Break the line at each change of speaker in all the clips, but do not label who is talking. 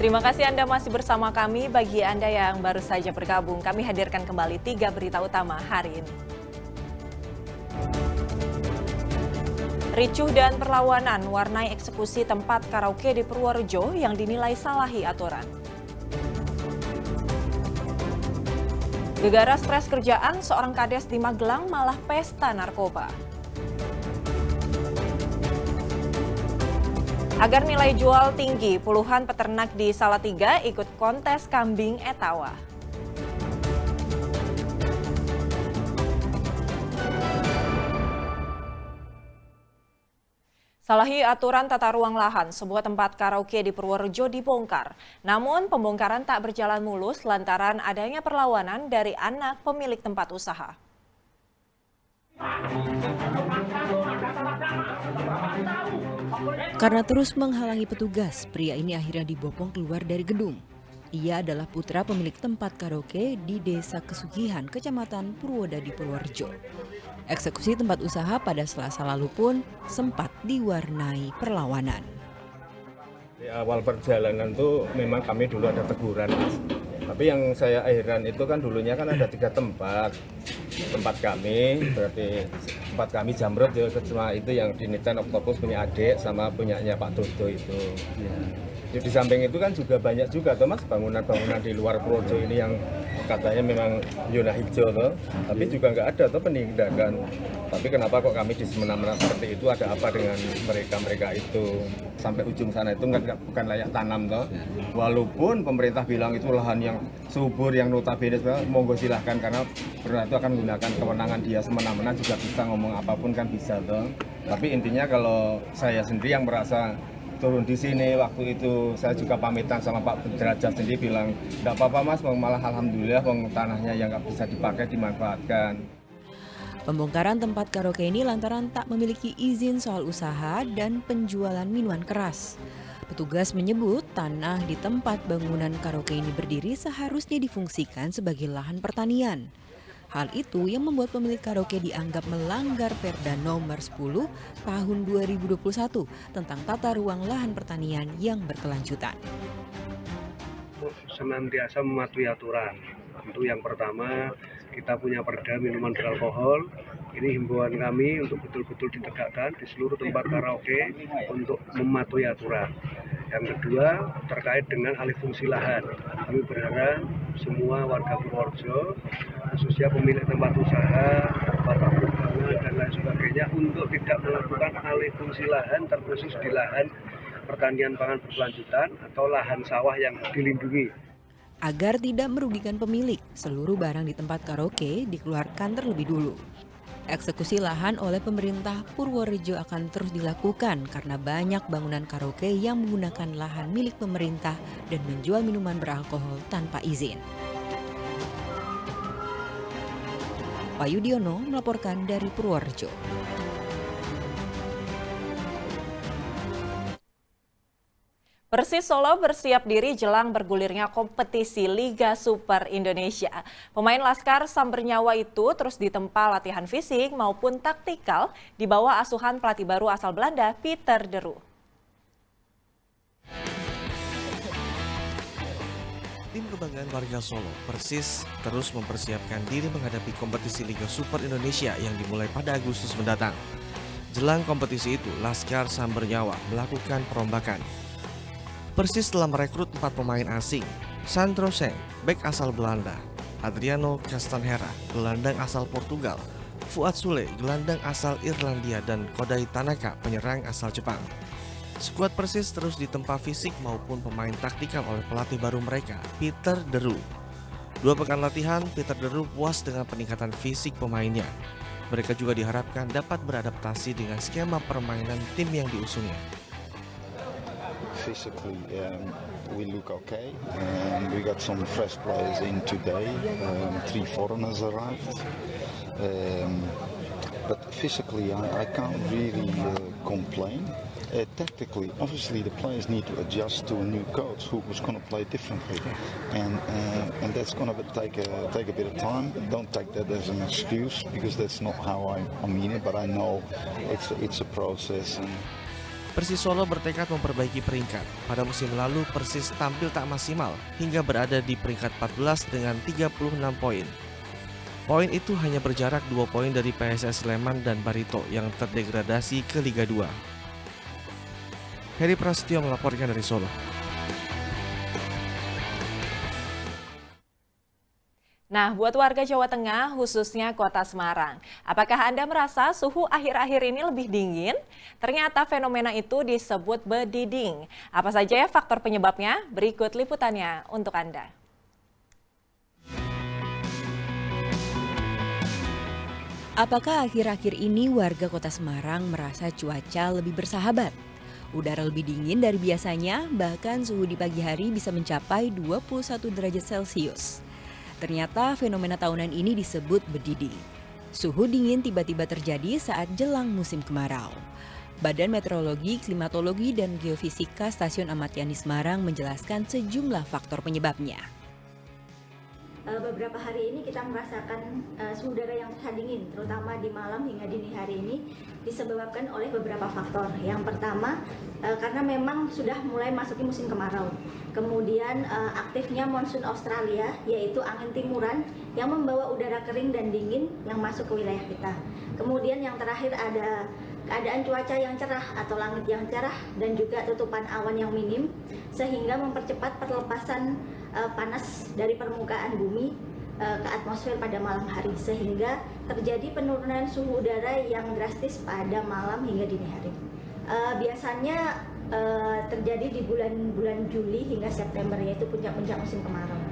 Terima kasih Anda masih bersama kami. Bagi Anda yang baru saja bergabung, kami hadirkan kembali 3 berita utama hari ini. Ricuh dan perlawanan warnai eksekusi tempat karaoke di Purworejo yang dinilai salahi aturan. Gegara stres kerjaan, seorang kades di Magelang malah pesta narkoba. Agar nilai jual tinggi, puluhan peternak di Salatiga ikut kontes kambing etawa. Salahi aturan tata ruang lahan, sebuah tempat karaoke di Purworejo dibongkar. Namun pembongkaran tak berjalan mulus lantaran adanya perlawanan dari anak pemilik tempat usaha.
Karena terus menghalangi petugas, pria ini akhirnya dibopong keluar dari gedung. Ia adalah putra pemilik tempat karaoke di Desa Kesugihan, Kecamatan Purwodadi, Purworejo. Eksekusi tempat usaha pada Selasa lalu pun sempat diwarnai perlawanan.
Di awal perjalanan tuh memang kami dulu ada teguran, Mas. Tapi yang saya heran itu kan dulunya kan ada 3 tempat kami, berarti tempat kami Jamrut ya, cuma itu yang di Nitan Oktopus punya adik sama punyanya Pak Dodo itu. Ya. Di samping itu kan juga banyak juga tuh Mas bangunan-bangunan di luar Purworejo ini yang katanya memang zona hijau tuh, tapi juga nggak ada tuh penindakan. Tapi kenapa kok kami di semena-mena seperti itu, ada apa dengan mereka itu sampai ujung sana itu bukan layak tanam toh. Walaupun pemerintah bilang itu lahan yang subur, yang notabene monggo silahkan karena pernah itu akan menggunakan kewenangan dia semena-mena juga bisa ngomong apapun kan bisa toh. Tapi intinya kalau saya sendiri yang merasa turun di sini waktu itu saya juga pamitan sama Pak Derajat sendiri bilang enggak apa-apa Mas, malah alhamdulillah tanahnya yang nggak bisa dipakai dimanfaatkan.
Pembongkaran tempat karaoke ini lantaran tak memiliki izin soal usaha dan penjualan minuman keras. Petugas menyebut tanah di tempat bangunan karaoke ini berdiri seharusnya difungsikan sebagai lahan pertanian. Hal itu yang membuat pemilik karaoke dianggap melanggar Perda Nomor 10 Tahun 2021 tentang tata ruang lahan pertanian yang berkelanjutan.
Senantiasa mematuhi aturan. Tentu yang pertama kita punya perda minuman beralkohol. Ini himbauan kami untuk betul-betul ditegakkan di seluruh tempat karaoke untuk mematuhi aturan. Yang kedua terkait dengan alih fungsi lahan. Kami berharap semua warga Purworejo, khususnya pemilik tempat usaha, bapak perdagangan dan lain sebagainya untuk tidak melakukan alih fungsi lahan terkhusus di lahan pertanian pangan berkelanjutan atau lahan sawah yang dilindungi.
Agar tidak merugikan pemilik, seluruh barang di tempat karaoke dikeluarkan terlebih dulu. Eksekusi lahan oleh pemerintah Purworejo akan terus dilakukan karena banyak bangunan karaoke yang menggunakan lahan milik pemerintah dan menjual minuman beralkohol tanpa izin. Pak Yudiono melaporkan dari Purworejo.
Persis Solo bersiap diri jelang bergulirnya kompetisi Liga Super Indonesia. Pemain Laskar Sambernyawa itu terus ditempa latihan fisik maupun taktikal di bawah asuhan pelatih baru asal Belanda, Peter de Roo.
Tim kebanggaan warga Solo, Persis, terus mempersiapkan diri menghadapi kompetisi Liga Super Indonesia yang dimulai pada Agustus mendatang. Jelang kompetisi itu, Laskar Sambernyawa melakukan perombakan. Persis telah merekrut 4 pemain asing, Sandro Seng, bek asal Belanda, Adriano Castanheira, gelandang asal Portugal, Fuad Sule, gelandang asal Irlandia, dan Kodai Tanaka, penyerang asal Jepang. Skuad Persis terus ditempa fisik maupun pemain taktikal oleh pelatih baru mereka, Peter de Roo. 2 pekan latihan, Peter de Roo puas dengan peningkatan fisik pemainnya. Mereka juga diharapkan dapat beradaptasi dengan skema permainan tim yang diusungnya.
Physically, we look okay. We got some fresh players in today. 3 foreigners arrived. But physically, I can't really complain. Tactically, obviously, the players need to adjust to a new coach who's going to play differently, and that's going to take a bit of time. Don't take that as an excuse because that's not how I mean it. But I know it's a process.
Persis Solo bertekad memperbaiki peringkat. Pada musim lalu Persis tampil tak maksimal hingga berada di peringkat 14 dengan 36 poin. Poin itu hanya berjarak 2 poin dari PSS Sleman dan Barito yang terdegradasi ke Liga 2. Heri Prasetyo melaporkan dari Solo.
Nah, buat warga Jawa Tengah, khususnya Kota Semarang, apakah Anda merasa suhu akhir-akhir ini lebih dingin? Ternyata fenomena itu disebut bediding. Apa saja ya faktor penyebabnya? Berikut liputannya untuk Anda.
Apakah akhir-akhir ini warga Kota Semarang merasa cuaca lebih bersahabat? Udara lebih dingin dari biasanya, bahkan suhu di pagi hari bisa mencapai 21 derajat Celcius. Ternyata fenomena tahunan ini disebut bediding. Suhu dingin tiba-tiba terjadi saat jelang musim kemarau. Badan Meteorologi, Klimatologi, dan Geofisika Stasiun Amat Yani Semarang menjelaskan sejumlah faktor penyebabnya.
Beberapa hari ini kita merasakan suhu udara yang sangat dingin, terutama di malam hingga dini hari ini disebabkan oleh beberapa faktor. Yang pertama, karena memang sudah mulai masuki musim kemarau. Kemudian aktifnya monsun Australia, yaitu angin timuran yang membawa udara kering dan dingin yang masuk ke wilayah kita. Kemudian yang terakhir ada keadaan cuaca yang cerah atau langit yang cerah dan juga tutupan awan yang minim, sehingga mempercepat perlepasan panas dari permukaan bumi ke atmosfer pada malam hari, sehingga terjadi penurunan suhu udara yang drastis pada malam hingga dini hari. Biasanya terjadi di bulan Juli hingga September, yaitu puncak-puncak musim kemarau.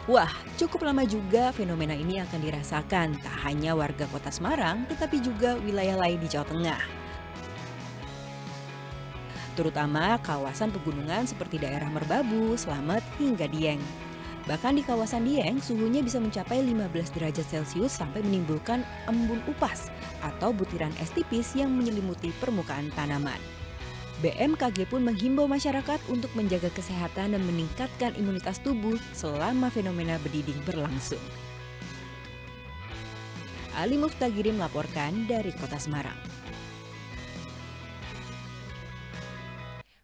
Wah, cukup lama juga fenomena ini akan dirasakan tak hanya warga Kota Semarang, tetapi juga wilayah lain di Jawa Tengah. Terutama kawasan pegunungan seperti daerah Merbabu, Slamet, hingga Dieng. Bahkan di kawasan Dieng, suhunya bisa mencapai 15 derajat Celcius sampai menimbulkan embun upas atau butiran es tipis yang menyelimuti permukaan tanaman. BMKG pun menghimbau masyarakat untuk menjaga kesehatan dan meningkatkan imunitas tubuh selama fenomena bediding berlangsung. Ali Muftagiri melaporkan dari Kota Semarang.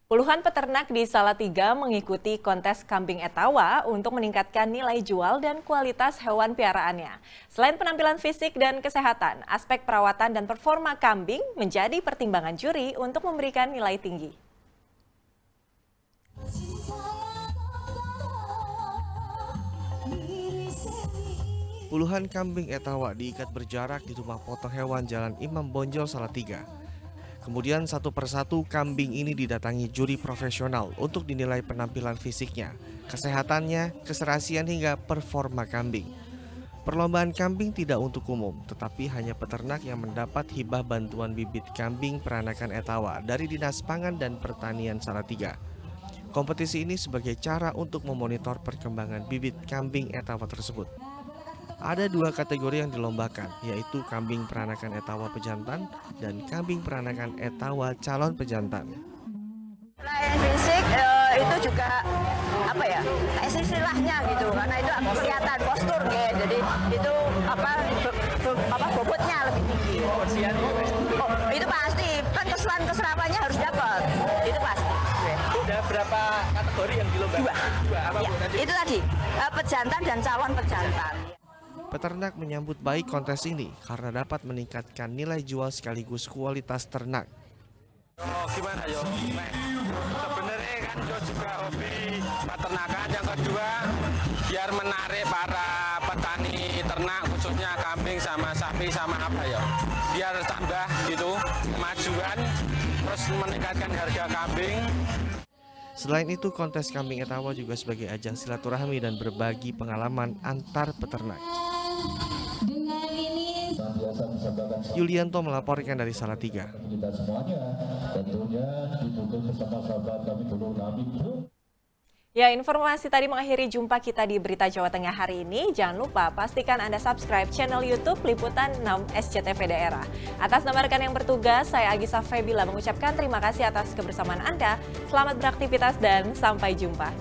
Puluhan peternak di Salatiga mengikuti kontes kambing Etawa untuk meningkatkan nilai jual dan kualitas hewan piaraannya. Selain penampilan fisik dan kesehatan, aspek perawatan dan performa kambing menjadi pertimbangan juri untuk memberikan nilai tinggi.
Puluhan kambing Etawa diikat berjarak di rumah potong hewan Jalan Imam Bonjol Salatiga. Kemudian satu persatu kambing ini didatangi juri profesional untuk dinilai penampilan fisiknya, kesehatannya, keserasian hingga performa kambing. Perlombaan kambing tidak untuk umum, tetapi hanya peternak yang mendapat hibah bantuan bibit kambing peranakan Etawa dari Dinas Pangan dan Pertanian Salatiga. Kompetisi ini sebagai cara untuk memonitor perkembangan bibit kambing Etawa tersebut. Ada dua kategori yang dilombakan, yaitu kambing peranakan Etawa pejantan dan kambing peranakan Etawa calon pejantan.
Selain fisik itu juga istilahnya gitu, karena itu kelihatan postur gitu. Jadi itu bobotnya lebih tinggi. Itu pasti, kan keserapannya harus dapat. Itu pasti.
Udah berapa kategori yang dilombakan? Dua. Apa
ya, itu tadi pejantan dan calon pejantan.
Peternak menyambut baik kontes ini karena dapat meningkatkan nilai jual sekaligus kualitas ternak.
Gimana yo? Sebenarnya kan juga hobi peternakan. Yang kedua, biar menarik para petani ternak khususnya kambing sama sapi sama apa ya. Biar tambah gitu kemajuan, terus meningkatkan harga kambing.
Selain itu, kontes kambing Etawa juga sebagai ajang silaturahmi dan berbagi pengalaman antar peternak. Yulianto melaporkan dari Salatiga.
Ya, informasi tadi mengakhiri jumpa kita di Berita Jawa Tengah hari ini. Jangan lupa pastikan Anda subscribe channel YouTube Liputan 6 SCTV Daerah. Atas nama rekan yang bertugas, saya Agisa Febila mengucapkan terima kasih atas kebersamaan Anda. Selamat beraktivitas dan sampai jumpa.